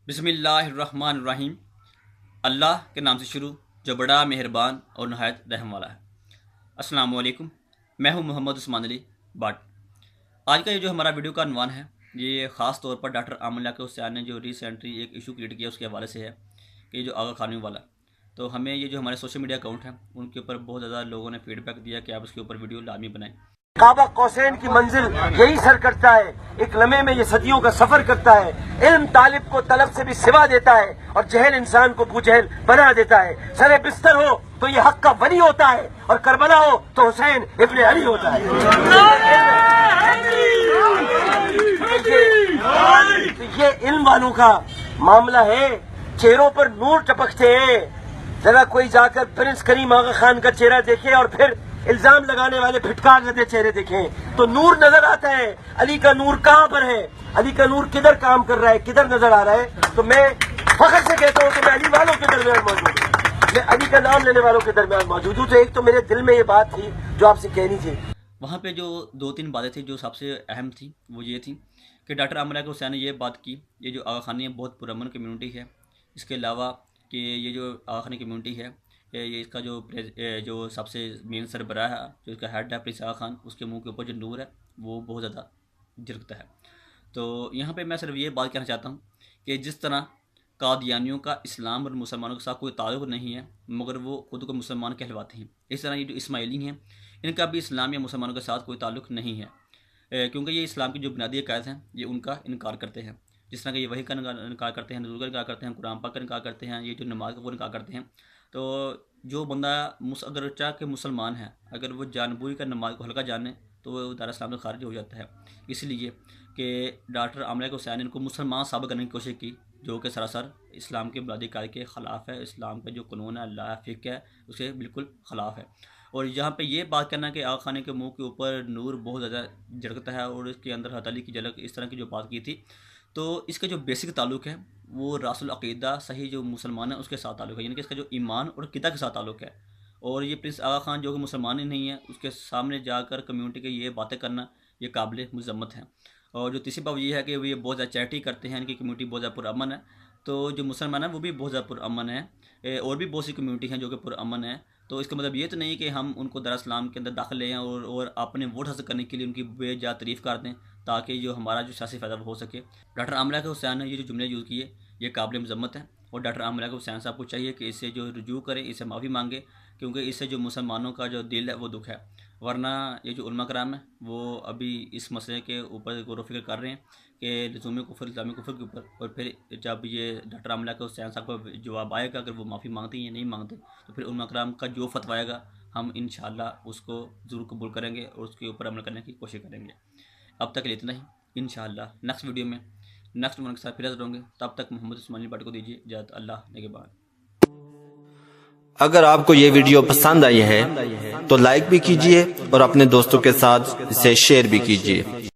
बिस्मिल्लाहिर्रहमानिर्रहीम। अल्लाह के नाम से शुरू जो बड़ा मेहरबान और नहायत रहम वाला है। अस्सलाम वालेकुम, मैं हूं मोहम्मद उस्मान अली बाट। आज का ये जो हमारा वीडियो का अनवान है ये ख़ास तौर पर डॉक्टर आमिर याक़ूब हुसैन ने जो रिसेंटली एक इशू क्रिएट किया उसके हवाले से है कि जो आगा खानी वाला, तो हमें ये जो हमारे सोशल मीडिया अकाउंट हैं उनके ऊपर बहुत ज़्यादा लोगों ने फीडबैक दिया कि आप उसके ऊपर वीडियो लाजमी बनाएं। काबा कौसैन की मंजिल यही सर करता है, एक लम्हे में ये सदियों का सफर करता है। इल्म तालिब को तलब से भी सिवा देता है और जहल इंसान को बुजहल बना देता है। सरे बिस्तर हो तो ये हक का वली होता है और करबला हो तो हुसैन इब्ने अली होता है। तो ये इल्म वालों का मामला है। चेहरों पर नूर टपकते हैं। जरा कोई जाकर प्रिंस करीम आगा खान का चेहरा देखे और फिर इल्जाम लगाने वाले फिटकार लगे चेहरे देखें तो नूर नजर आता है। अली का नूर कहाँ पर है? अली का नूर किधर काम कर रहा है, किधर नजर आ रहा है? तो मैं फख्र से कहता हूँ कि मैं अली वालों के दरमियान मौजूद हूँ, मैं अली का नाम लेने वालों के दरमियान मौजूद हूँ। तो एक तो मेरे दिल में ये बात थी जो आपसे कहनी थी। वहाँ पे जो दो तीन बातें थी जो सबसे अहम थी वो ये थी कि डॉक्टर आमिर याक़ूब हुसैन ने ये बात की ये जो आगा खानी है बहुत पुरअमन कम्यूनिटी है। इसके अलावा कि ये जो आगा खानी कम्यूनिटी है ये इसका जो सबसे मेन सरबराह है जो इसका हेड है प्रिंस आगा खान, उसके मुंह के ऊपर जो नूर है वो बहुत ज़्यादा झलकता है। तो यहाँ पे मैं सिर्फ ये बात कहना चाहता हूँ कि जिस तरह कादियानियों का इस्लाम और मुसलमानों के साथ कोई ताल्लुक़ नहीं है मगर वो खुद को मुसलमान कहलवाते हैं, इस तरह ये जो इस्माइली हैं इनका भी इस्लाम या मुसलमानों के साथ कोई ताल्लुक़ नहीं है, क्योंकि ये इस्लाम की जो बुनियादी अकायद हैं ये उनका इनकार करते हैं। जिस तरह कि ये वही का इनकार करते हैं, नज़ूल का इनकार करते हैं, कुरान पाक का इनकार करते हैं, ये जो नमाज का वो इनकार करते हैं। तो जो बंदा अगर चाह के मुसलमान है अगर वो जानबूझ कर नमाज को हल्का जाने तो वो दार इस्लाम से खारिज हो जाता है। इसलिए कि डॉक्टर आमिर याक़ूब हुसैन ने इनको मुसलमान साबित करने की कोशिश की जो कि सरासर इस्लाम के बुनियादी कायदे के ख़िलाफ़ है। इस्लाम का जो कानून है, अल्लाह फ़िक़्ह है, उसके बिल्कुल ख़िलाफ़ है। और यहाँ पे ये बात करना कि आगा खाने के मुंह के ऊपर नूर बहुत ज़्यादा झलकता है और इसके अंदर हज़रत अली की झलक, इस तरह की जो बात की थी, तो इसका जो बेसिक ताल्लुक़ है वो रासुल अक़ीदा सही जो मुसलमान है उसके साथ ताल्लुक़ है, यानी कि इसका जो ईमान और अक़ीदा के साथ ताल्लुक़ है। और ये प्रिंस आगा खान जो कि मुसलमान ही नहीं है उसके सामने जाकर कम्यूनिटी के ये बातें करना ये काबिल मज़म्मत है। और जो तीसरी बात ये है कि वो ये बहुत ज़्यादा चैरिटी करते हैं, इनकी कम्यूनिटी बहुत ज़्यादा पुरअमन है। तो जो मुसलमान है वो भी बहुत ज़्यादा पुरअमन है और भी बहुत सी कम्यूनिटी हैं जो कि पुरअमन है। तो इसका मतलब ये तो नहीं कि हम उनको दर इस्लाम के अंदर दाखिल लें और अपने वोट हासिल करने के लिए उनकी बेजा तारीफ़ कर दें ताकि जो हमारा जो सियासी फ़ायदा हो सके। डॉक्टर आमिर याक़ूब हुसैन ने ये जो जुमले यूज़ किए ये काबिल मज़म्मत है और डॉक्टर आमिर याक़ूब हुसैन साहब को चाहिए कि इससे जो रुजू करें, इससे माफ़ी मांगे, क्योंकि इससे जो मुसलमानों का जो दिल है वो दुख है। वरना ये जो उलमा कराम है वो अभी इस मसले के ऊपर गौर व फ़िक्र कर रहे हैं कि लज़ूम कुफ़र इस्लामी कुफ़र के ऊपर। और फिर जब ये डॉक्टर आमिर याक़ूब हुसैन साहब का जवाब आएगा, अगर वो माफ़ी मांगते हैं या नहीं मांगते, तो फिर उलमा कराम का जो फतवा आएगा हम इंशाअल्लाह उसको ज़रूर कबूल करेंगे और उसके ऊपर अमल करने की कोशिश करेंगे। अब तक के लिए इतना ही। इंशाअल्लाह नेक्स्ट वीडियो में नेक्स्ट वन के साथ फिर हाज़िर होंगे। तब तक मोहम्मद उस्मान अली बाट को दीजिए इजाज़त। अल्लाह निगहबान। अगर आपको ये वीडियो पसंद आई है तो लाइक भी कीजिए और अपने दोस्तों के साथ इसे शेयर भी कीजिए।